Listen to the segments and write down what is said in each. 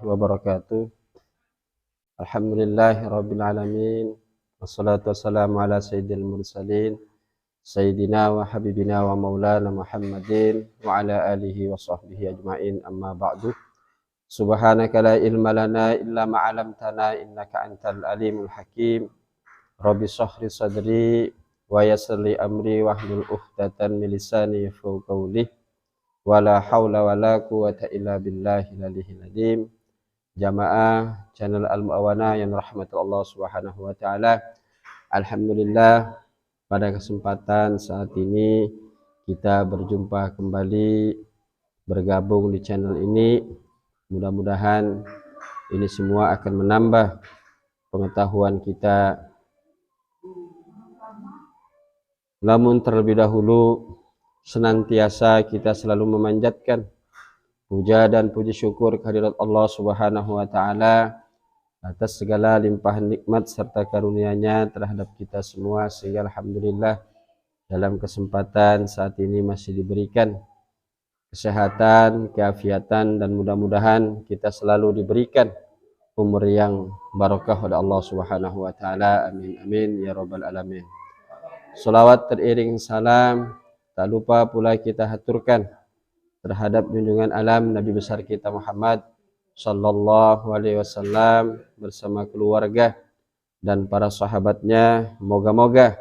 wabarakatuh. Alhamdulillahirabbil alamin. Wassalatu wassalamu ala sayyidil mursalin sayyidina wa habibina wa maulana Muhammadin wa ala alihi wa sahbihi ajmain. Amma ba'du. Subhanaka la ilma lana illa ma 'allamtana innaka antal alimul hakim. Rabbi shrah li sadri wa yassir li amri wahlul 'uqdatam min lisani yafqahu qawli. Wala haula wala quwata illa billahil aliyyil azim. Jamaah channel Al-Mu'awana yang rahmat Allah Subhanahu wa taala. Alhamdulillah, pada kesempatan saat ini kita berjumpa kembali, bergabung di channel ini. Mudah-mudahan ini semua akan menambah pengetahuan kita. Namun terlebih dahulu senantiasa kita selalu memanjatkan puja dan puji syukur kehadirat Allah Subhanahu wa taala atas segala limpahan nikmat serta karunia-Nya terhadap kita semua, sehingga alhamdulillah dalam kesempatan saat ini masih diberikan kesehatan, keafiatan, dan mudah-mudahan kita selalu diberikan umur yang barakah oleh Allah Subhanahu wa taala. Amin amin ya rabbal alamin. Salawat teriring salam tak lupa pula kita haturkan terhadap junjungan alam Nabi besar kita Muhammad sallallahu alaihi wasallam bersama keluarga dan para sahabatnya. Moga-moga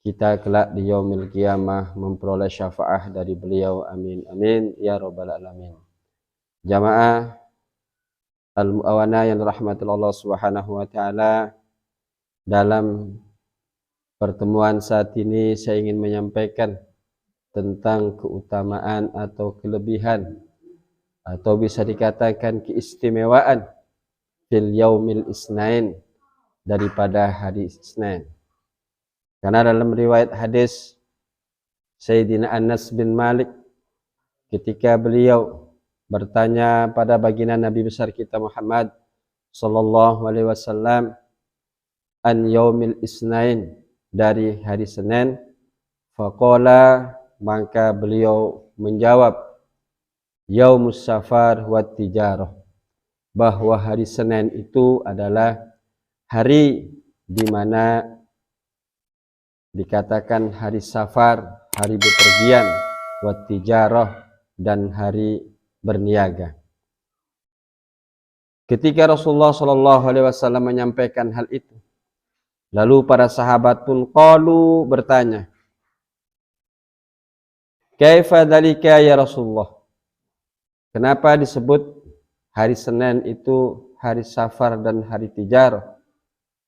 kita kelak di yaumil qiyamah memperoleh syafaat dari beliau. Amin amin ya rabbal alamin. Jamaah Al-Mu'awana yang rahmatul Allah Subhanahu wa taala, dalam pertemuan saat ini saya ingin menyampaikan tentang keutamaan atau kelebihan atau bisa dikatakan keistimewaan fil yaumil isnain, daripada hari Isnin. Karena dalam riwayat hadis Sayyidina Anas bin Malik, ketika beliau bertanya pada baginda Nabi besar kita Muhammad sallallahu alaihi wasallam an yaumil isnain, dari hari Senin, faqala, maka beliau menjawab, yaumus safar wat tijarah, bahwa hari Senin itu adalah hari di mana dikatakan hari safar, hari bepergian, wat tijarah, dan hari berniaga. Ketika Rasulullah sallallahu alaihi wasallam menyampaikan hal itu, lalu para sahabat pun qalu, bertanya, kaifa dzalika ya Rasulullah? Kenapa disebut hari Senin itu hari safar dan hari tijarah,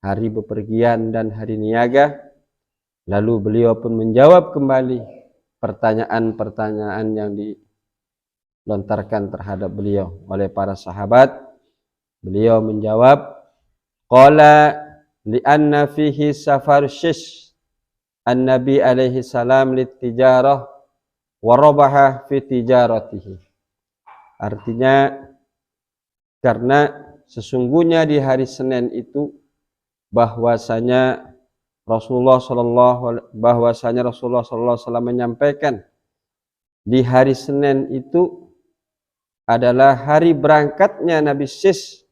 hari bepergian dan hari niaga? Lalu beliau pun menjawab kembali pertanyaan-pertanyaan yang dilontarkan terhadap beliau oleh para sahabat. Beliau menjawab, qala li'anna fihi safar shish an-nabi alaihi salam lit-tijarah warabaha fi tijaratihi. Artinya, karena sesungguhnya di hari Senin itu bahwasanya Rasulullah sallallahu alaihi wasallam menyampaikan di hari Senin itu adalah hari berangkatnya Nabi Sis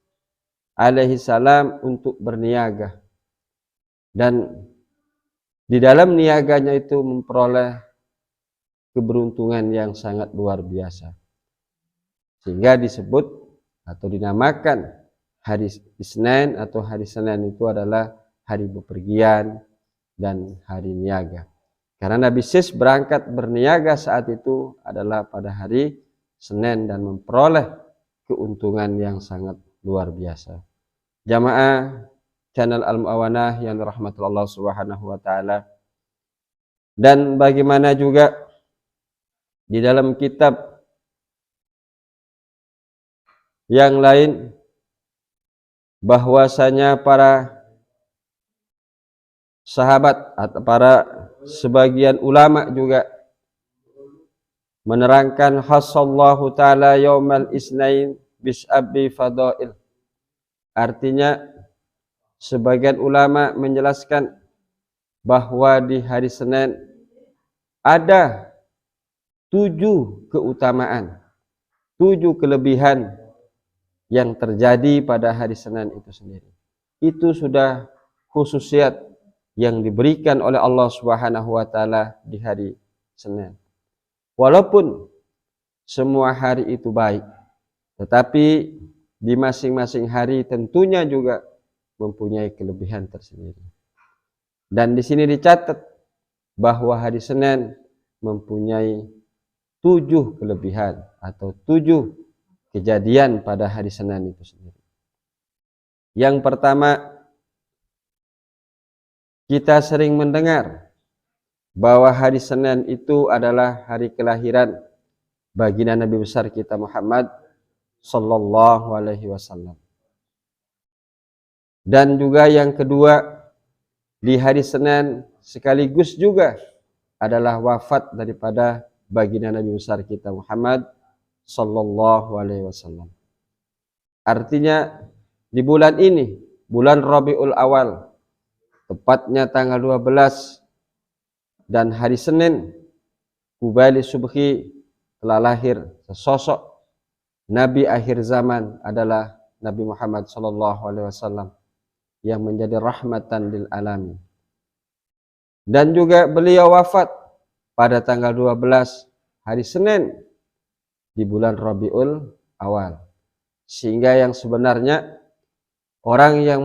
alaihi salam untuk berniaga, dan di dalam niaganya itu memperoleh keberuntungan yang sangat luar biasa, sehingga disebut atau dinamakan hari Isnin atau hari Senin itu adalah hari bepergian dan hari niaga. Karena Nabi Sis berangkat berniaga saat itu adalah pada hari Senin dan memperoleh keuntungan yang sangat luar biasa. Jamaah channel Al-Mu'awanah yang rahmatullah Subhanahu wa taala, dan bagaimana juga di dalam kitab yang lain bahwasanya para sahabat atau para sebagian ulama juga menerangkan hasallahu ta'ala yaumal isnain bis'abi fadail. Artinya sebagian ulama menjelaskan bahwa di hari Senin ada 7 keutamaan, 7 kelebihan yang terjadi pada hari Senin itu sendiri. Itu sudah khususiat yang diberikan oleh Allah Subhanahu wa taala di hari Senin. Walaupun semua hari itu baik, tetapi di masing-masing hari tentunya juga mempunyai kelebihan tersendiri. Dan di sini dicatat bahwa hari Senin mempunyai 7 kelebihan atau 7 kejadian pada hari Senin itu sendiri. Yang pertama, kita sering mendengar bahwa hari Senin itu adalah hari kelahiran baginda Nabi besar kita Muhammad sallallahu alaihi wasallam. Dan juga yang kedua, di hari Senin sekaligus juga adalah wafat daripada baginda Nabi besar kita Muhammad sallallahu alaihi wasallam. Artinya di bulan ini, bulan Rabiul Awal, tepatnya tanggal 12 dan hari Senin Kubali Subhi, telah lahir sesosok Nabi akhir zaman adalah Nabi Muhammad sallallahu alaihi wasallam yang menjadi rahmatan lil alamin. Dan juga beliau wafat pada tanggal 12 hari Senin di bulan Rabiul Awal. Sehingga yang sebenarnya orang yang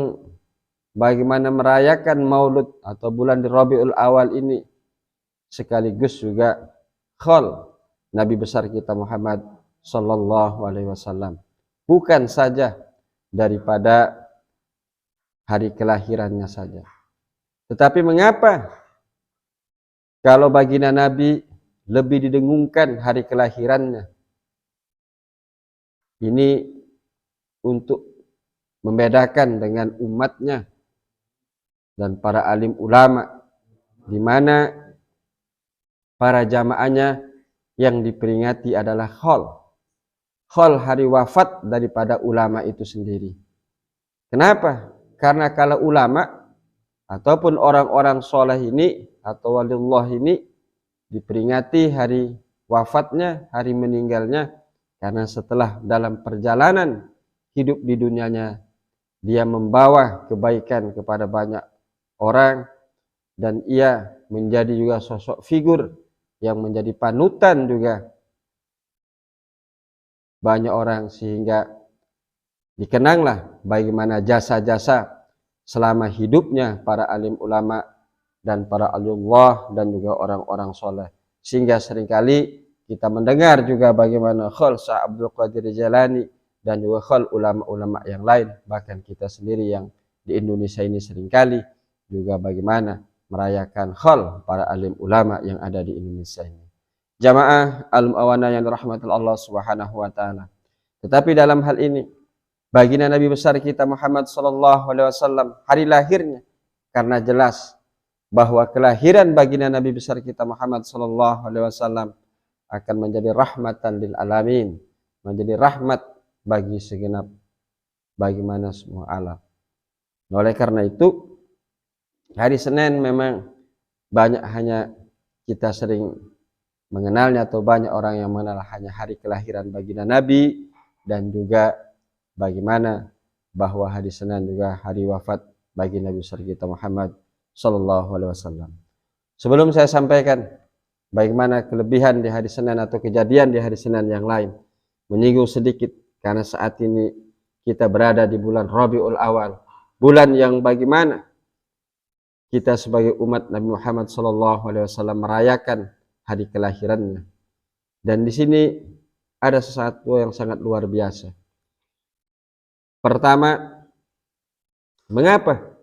bagaimana merayakan Maulud atau bulan di Rabiul Awal ini sekaligus juga khol Nabi besar kita Muhammad sallallahu alaihi wasallam. Bukan saja daripada hari kelahirannya saja. Tetapi mengapa kalau baginda Nabi lebih didengungkan hari kelahirannya? Ini untuk membedakan dengan umatnya dan para alim ulama, di mana para jamaahnya yang diperingati adalah khol hari wafat daripada ulama itu sendiri. Kenapa? Karena kalau ulama ataupun orang-orang soleh ini atau waliullah ini diperingati hari wafatnya, hari meninggalnya, karena setelah dalam perjalanan hidup di dunianya dia membawa kebaikan kepada banyak orang dan ia menjadi juga sosok figur yang menjadi panutan juga banyak orang, sehingga dikenanglah bagaimana jasa-jasa selama hidupnya para alim ulama dan para alimullah dan juga orang-orang soleh. Sehingga seringkali kita mendengar juga bagaimana khol Syekh Abdul Qadir Jalani dan juga khol ulama-ulama yang lain. Bahkan kita sendiri yang di Indonesia ini seringkali juga bagaimana merayakan khol para alim ulama yang ada di Indonesia ini. Jamaah al-mu'awana yang dirahmati Allah Subhanahu wa taala. Tetapi dalam hal ini baginda Nabi besar kita Muhammad sallallahu alaihi wasallam hari lahirnya, karena jelas bahwa kelahiran baginda Nabi besar kita Muhammad sallallahu alaihi wasallam akan menjadi rahmatan lil alamin, menjadi rahmat bagi segenap bagaimana semua alam. Oleh karena itu hari Senin memang banyak hanya kita sering mengenalnya atau banyak orang yang mengenal hanya hari kelahiran baginda Nabi, dan juga bagaimana bahwa hari Senin juga hari wafat baginda besar kita Muhammad sallallahu alaihi wasallam. Sebelum saya sampaikan bagaimana kelebihan di hari Senin atau kejadian di hari Senin yang lain, menyinggung sedikit karena saat ini kita berada di bulan Rabiul Awal, bulan yang bagaimana kita sebagai umat Nabi Muhammad sallallahu alaihi wasallam merayakan hari kelahirannya. Dan di sini ada sesuatu yang sangat luar biasa. Pertama, mengapa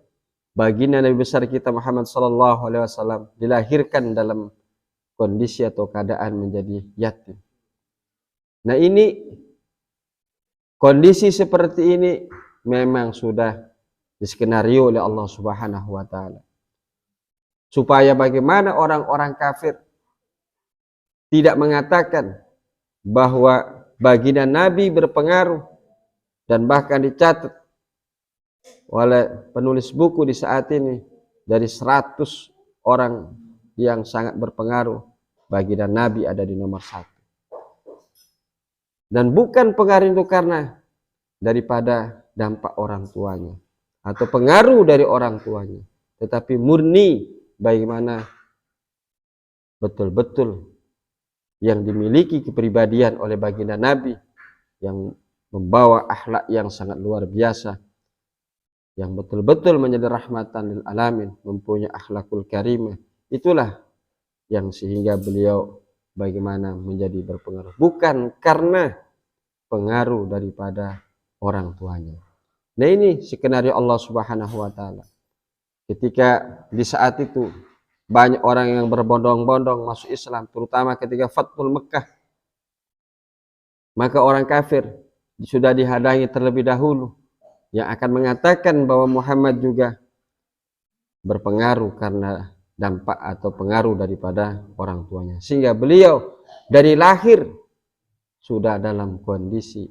baginda Nabi besar kita Muhammad sallallahu alaihi wasallam dilahirkan dalam kondisi atau keadaan menjadi yatim? Nah, ini kondisi seperti ini memang sudah diskenario oleh Allah Subhanahu wa taala. Supaya bagaimana orang-orang kafir tidak mengatakan bahwa baginda Nabi berpengaruh, dan bahkan dicatat oleh penulis buku di saat ini dari 100 orang yang sangat berpengaruh, baginda Nabi ada di nomor 1. Dan bukan pengaruh itu karena daripada dampak orang tuanya atau pengaruh dari orang tuanya, tetapi murni bagaimana betul-betul yang dimiliki kepribadian oleh baginda Nabi yang membawa akhlak yang sangat luar biasa, yang betul-betul menjadi rahmatan lil alamin, mempunyai akhlakul karimah. Itulah yang sehingga beliau bagaimana menjadi berpengaruh, bukan karena pengaruh daripada orang tuanya. Nah, ini skenario Allah Subhanahu wa taala. Ketika di saat itu banyak orang yang berbondong-bondong masuk Islam, terutama ketika Fathul Mekah, maka orang kafir sudah dihadangi terlebih dahulu yang akan mengatakan bahwa Muhammad juga berpengaruh karena dampak atau pengaruh daripada orang tuanya, sehingga beliau dari lahir sudah dalam kondisi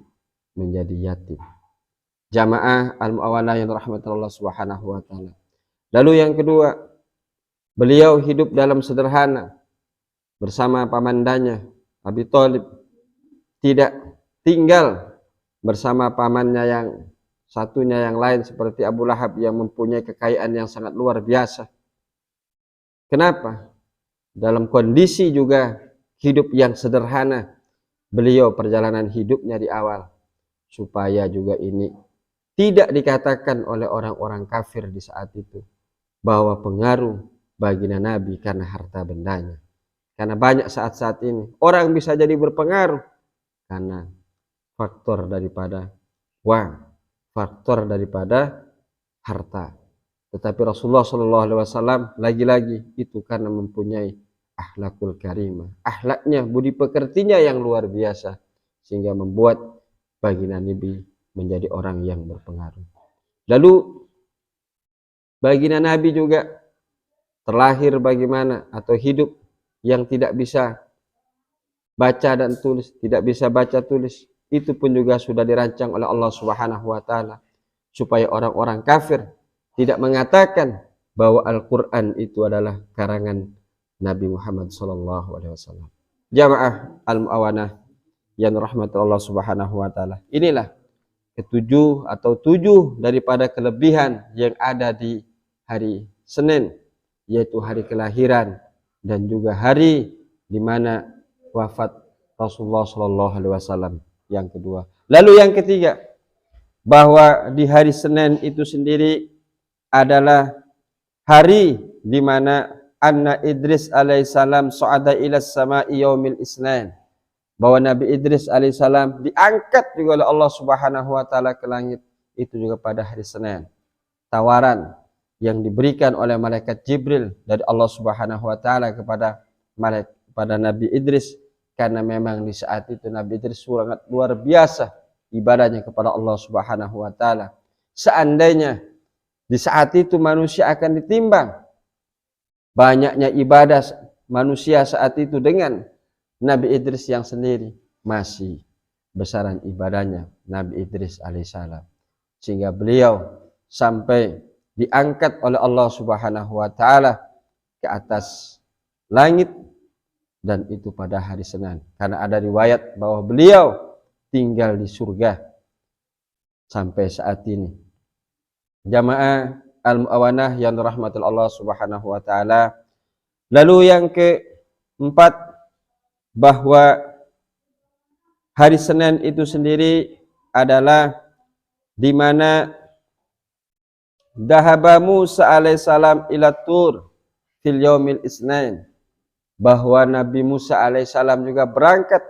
menjadi yatim. Jamaah al-mu'awanah yang rahmati Allah Subhanahu wa taala. Lalu yang kedua, beliau hidup dalam sederhana bersama pamandanya Abi Thalib, tidak tinggal bersama pamannya yang satunya yang lain seperti Abu Lahab yang mempunyai kekayaan yang sangat luar biasa. Kenapa? Dalam kondisi juga hidup yang sederhana, beliau perjalanan hidupnya di awal supaya juga ini tidak dikatakan oleh orang-orang kafir di saat itu bahwa pengaruh baginda Nabi karena harta bendanya. Karena banyak saat-saat ini orang bisa jadi berpengaruh karena faktor daripada uang, faktor daripada harta. Tetapi Rasulullah SAW lagi-lagi itu karena mempunyai akhlakul karimah, akhlaknya, budi pekertinya yang luar biasa, sehingga membuat baginda Nabi menjadi orang yang berpengaruh. Lalu baginda Nabi juga terlahir bagaimana atau hidup yang tidak bisa baca dan tulis, tidak bisa baca tulis. Itu pun juga sudah dirancang oleh Allah Subhanahu wa taala supaya orang-orang kafir tidak mengatakan bahwa Al-Qur'an itu adalah karangan Nabi Muhammad sallallahu alaihi wasallam. Jamaah al-mu'awanah yang rahmat Allah Subhanahu wa taala. Inilah ketujuh atau tujuh daripada kelebihan yang ada di hari Senin, yaitu hari kelahiran dan juga hari di mana wafat Rasulullah sallallahu alaihi wasallam yang kedua. Lalu yang ketiga, bahwa di hari Senin itu sendiri adalah hari di mana anna Idris alaihissalam su'ada ila sama'i yaumil isnain, bahwa Nabi Idris alaihissalam diangkat juga oleh Allah Subhanahu wa taala ke langit itu juga pada hari Senin. Tawaran yang diberikan oleh malaikat Jibril dari Allah Subhanahu wa taala kepada Nabi Idris, karena memang di saat itu Nabi Idris sangat luar biasa ibadahnya kepada Allah Subhanahu wa taala. Seandainya di saat itu manusia akan ditimbang banyaknya ibadah manusia saat itu dengan Nabi Idris yang sendiri, masih besaran ibadahnya Nabi Idris alaihissalam, sehingga beliau sampai diangkat oleh Allah Subhanahu wa taala ke atas langit, dan itu pada hari Senin, karena ada riwayat bahwa beliau tinggal di surga sampai saat ini. Jamaah al-mu'awanah yang rahmatul Allah Subhanahu wa taala. Lalu yang keempat, bahwa hari Senin itu sendiri adalah di mana dahaba Musa alaihissalam ila Tur fil yaumil isnain, bahwa Nabi Musa alaihissalam juga berangkat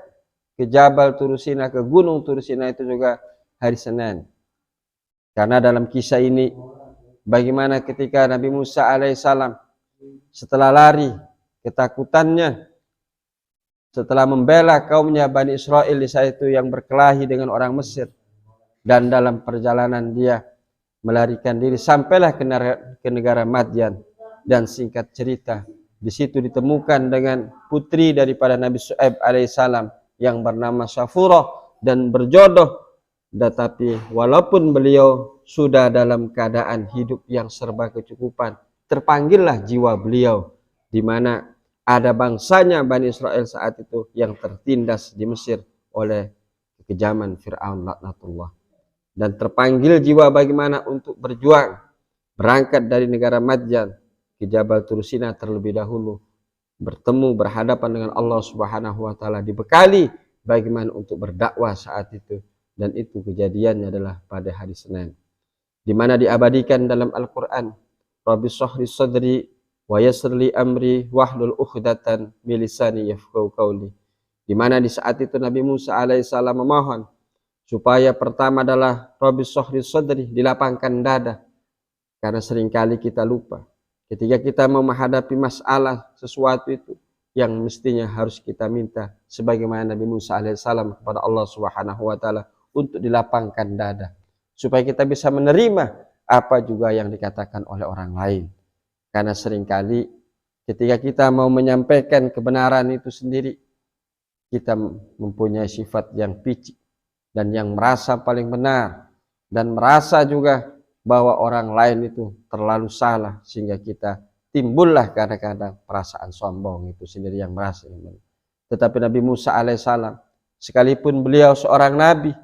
ke Jabal Turusina, ke Gunung Turusina itu juga hari Senin. Karena dalam kisah ini bagaimana ketika Nabi Musa alaihissalam setelah lari ketakutannya, setelah membela kaumnya Bani Israel di saat itu yang berkelahi dengan orang Mesir, dan dalam perjalanan dia melarikan diri sampailah ke negara Madyan, dan singkat cerita di situ ditemukan dengan putri daripada Nabi Syuaib alaihissalam yang bernama Syafurah dan berjodoh. Tetapi walaupun beliau sudah dalam keadaan hidup yang serba kecukupan, terpanggillah jiwa beliau di mana ada bangsanya Bani Israel saat itu yang tertindas di Mesir oleh kekejaman Fir'aun laknatullah. dan terpanggil jiwa bagaimana untuk berjuang, berangkat dari negara Madyan ke Jabal Tursina terlebih dahulu, bertemu berhadapan dengan Allah Subhanahu wa taala, dibekali bagaimana untuk berdakwah saat itu, dan itu kejadiannya adalah pada hari Senin, di mana diabadikan dalam Al-Qur'an, Rabbi shrah li sadri wa yassir li amri wahlul 'uqdatan min lisani yafqahu qawli, di mana di saat itu Nabi Musa alaihissalam memohon supaya pertama adalah Rabbi shrah li sadri, dilapangkan dada, karena seringkali kita lupa ketika kita mau menghadapi masalah sesuatu itu yang mestinya harus kita minta sebagaimana Nabi Musa alaihissalam kepada Allah Subhanahu wa taala untuk dilapangkan dada supaya kita bisa menerima apa juga yang dikatakan oleh orang lain. Karena seringkali ketika kita mau menyampaikan kebenaran itu sendiri, kita mempunyai sifat yang picik dan yang merasa paling benar, dan merasa juga bahwa orang lain itu terlalu salah, sehingga kita timbullah kadang-kadang perasaan sombong itu sendiri yang merasa. Tetapi Nabi Musa alaihissalam, sekalipun beliau seorang nabi,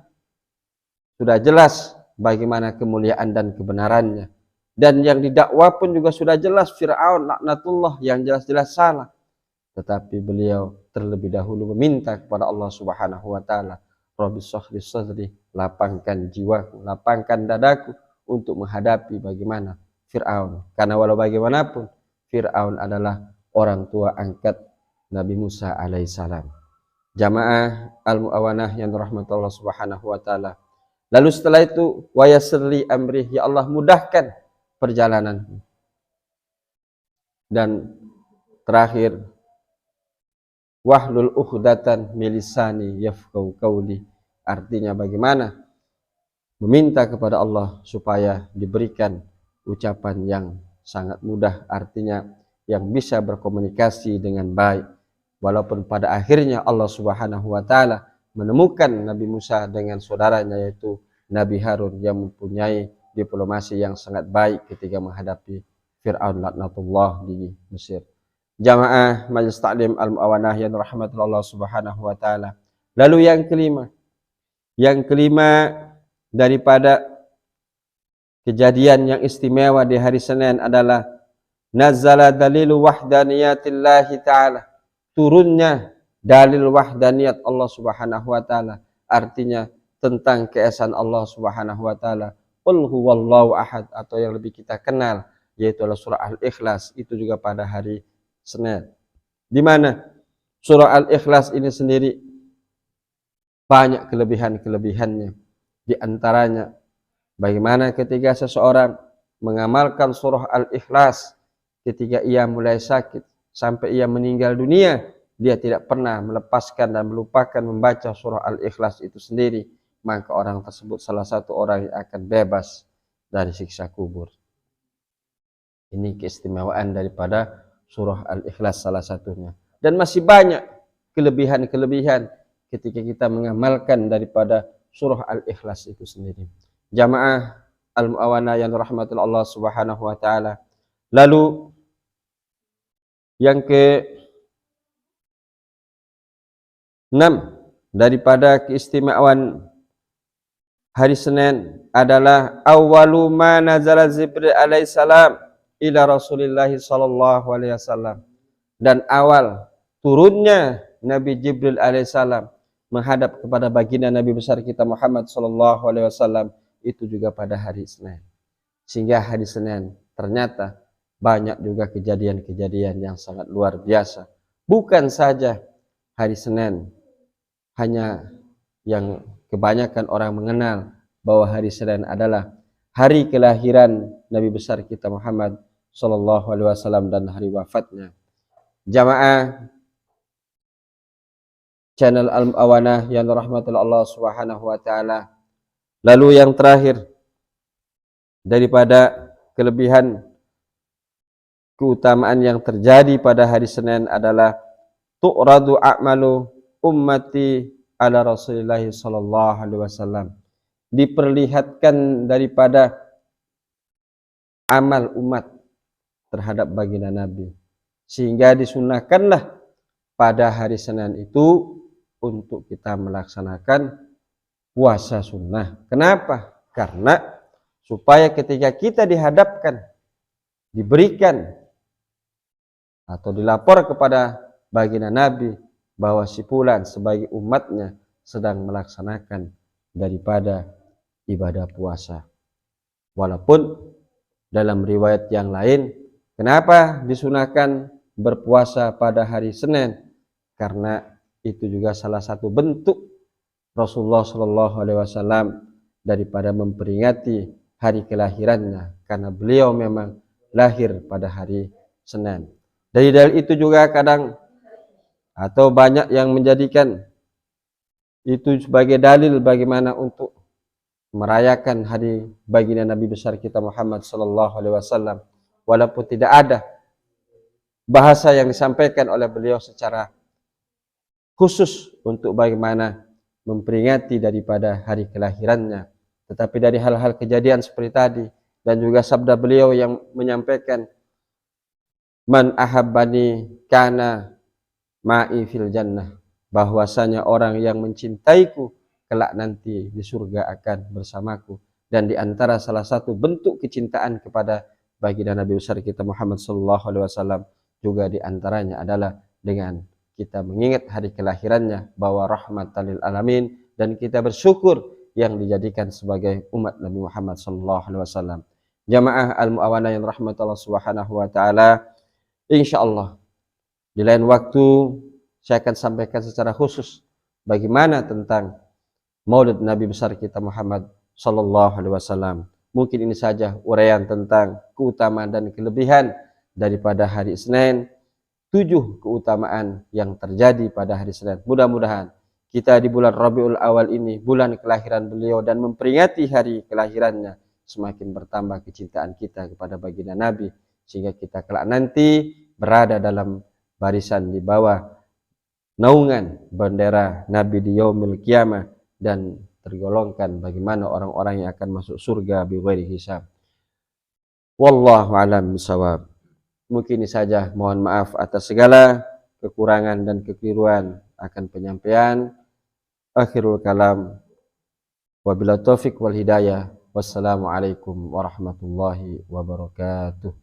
sudah jelas bagaimana kemuliaan dan kebenarannya, dan yang didakwa pun juga sudah jelas Fir'aun laknatullah yang jelas-jelas salah, tetapi beliau terlebih dahulu meminta kepada Allah Subhanahu wa taala, Rabbi shrah li sadri, lapangkan jiwaku, lapangkan dadaku untuk menghadapi bagaimana Fir'aun. Karena walau bagaimanapun Fir'aun adalah orang tua angkat Nabi Musa alaihissalam. Jamaah Al-Mu'awanah yang dirahmati Allah Subhanahu wa taala. Lalu setelah itu wa yassir li amri, ya Allah mudahkan perjalananku. Dan terakhir wahlul 'uqdatan min lisani yafqahu qawli, artinya bagaimana meminta kepada Allah supaya diberikan ucapan yang sangat mudah, artinya yang bisa berkomunikasi dengan baik. Walaupun pada akhirnya Allah Subhanahu wa taala menemukan Nabi Musa dengan saudaranya yaitu Nabi Harun yang mempunyai diplomasi yang sangat baik ketika menghadapi Fir'aun laknatullah di Mesir. Jamaah Majelis Ta'lim Al-Mu'awanah yang rahmatullah Allah Subhanahu wa taala. Lalu yang kelima daripada kejadian yang istimewa di hari Senin adalah nazala dalilu wahdaniyatillahi ta'ala, turunnya dalil wahdaniyat Allah Subhanahu wa taala, artinya tentang keesaan Allah Subhanahu wa taala. Qul huwallahu ahad, atau yang lebih kita kenal yaitu surah Al-Ikhlas, itu juga pada hari Senin, di mana surah Al-Ikhlas ini sendiri banyak kelebihan-kelebihannya. Di antaranya bagaimana ketika seseorang mengamalkan surah Al-Ikhlas ketika ia mulai sakit sampai ia meninggal dunia, dia tidak pernah melepaskan dan melupakan membaca surah Al-Ikhlas itu sendiri, maka orang tersebut salah satu orang yang akan bebas dari siksa kubur. Ini keistimewaan daripada surah Al-Ikhlas salah satunya. Dan masih banyak kelebihan-kelebihan ketika kita mengamalkan daripada surah Al-Ikhlas itu sendiri. Jamaah Al-Mu'awanah yang dirahmati Allah Subhanahu wa taala. Lalu yang ke-6 daripada keistimewaan hari Senin adalah awwalu ma nazala Jibril alaihissalam ila Rasulillah sallallahu alaihi wasallam, dan awal turunnya Nabi Jibril alaihissalam menghadap kepada baginda Nabi besar kita Muhammad sallallahu alaihi wasallam itu juga pada hari Senin. Sehingga hari Senin ternyata banyak juga kejadian-kejadian yang sangat luar biasa. Bukan saja hari Senin hanya yang kebanyakan orang mengenal bahwa hari Senin adalah hari kelahiran Nabi besar kita Muhammad sallallahu alaihi wasallam dan hari wafatnya. Jamaah channel Al-Mu'awanah yang dirahmati Allah Subhanahu wa taala. Lalu yang terakhir daripada kelebihan keutamaan yang terjadi pada hari Senin adalah tu'radu a'malu ummati ala Rasulillah sallallahu alaihi wasallam. Diperlihatkan daripada amal umat terhadap baginda Nabi, sehingga disunahkanlah pada hari Senin itu untuk kita melaksanakan puasa sunnah. Kenapa? Karena supaya ketika kita dihadapkan, diberikan atau dilapor kepada baginda Nabi bahwa si fulan sebagai umatnya sedang melaksanakan daripada ibadah puasa. Walaupun dalam riwayat yang lain, kenapa disunahkan berpuasa pada hari Senin? Karena itu juga salah satu bentuk Rasulullah Shallallahu Alaihi Wasallam daripada memperingati hari kelahirannya, karena beliau memang lahir pada hari Senin. Dari dalil itu juga kadang atau banyak yang menjadikan itu sebagai dalil bagaimana untuk merayakan hari baginda Nabi besar kita Muhammad Sallallahu Alaihi Wasallam, walaupun tidak ada bahasa yang disampaikan oleh beliau secara khusus untuk bagaimana memperingati daripada hari kelahirannya, tetapi dari hal-hal kejadian seperti tadi dan juga sabda beliau yang menyampaikan man ahabbani kana ma'i fil jannah, bahwasanya orang yang mencintaiku kelak nanti di surga akan bersamaku. Dan di antara salah satu bentuk kecintaan kepada baginda Nabi besar kita Muhammad sallallahu alaihi wasallam juga di antaranya adalah dengan kita mengingat hari kelahirannya bahwa rahmatan lil alamin, dan kita bersyukur yang dijadikan sebagai umat Nabi Muhammad sallallahu alaihi wasallam. Jamaah al-muawana yang rahmat Allah subhanahu wa ta'ala, insyaallah di lain waktu saya akan sampaikan secara khusus bagaimana tentang Maulid Nabi besar kita Muhammad sallallahu alaihi wasallam. Mungkin ini saja uraian tentang keutamaan dan kelebihan daripada hari Senin, 7 keutamaan yang terjadi pada hari Senin. Mudah-mudahan kita di bulan Rabiul Awal ini, bulan kelahiran beliau, dan memperingati hari kelahirannya, semakin bertambah kecintaan kita kepada baginda Nabi, sehingga kita kelak nanti berada dalam barisan di bawah naungan bendera Nabi di yaumil qiyamah, dan tergolongkan bagaimana orang-orang yang akan masuk surga bighairi hisab. Wallahu a'lam bishawab. Mungkin ini saja, mohon maaf atas segala kekurangan dan kekeliruan akan penyampaian. Akhirul kalam, wabillahi taufik wal hidayah. Wassalamualaikum warahmatullahi wabarakatuh.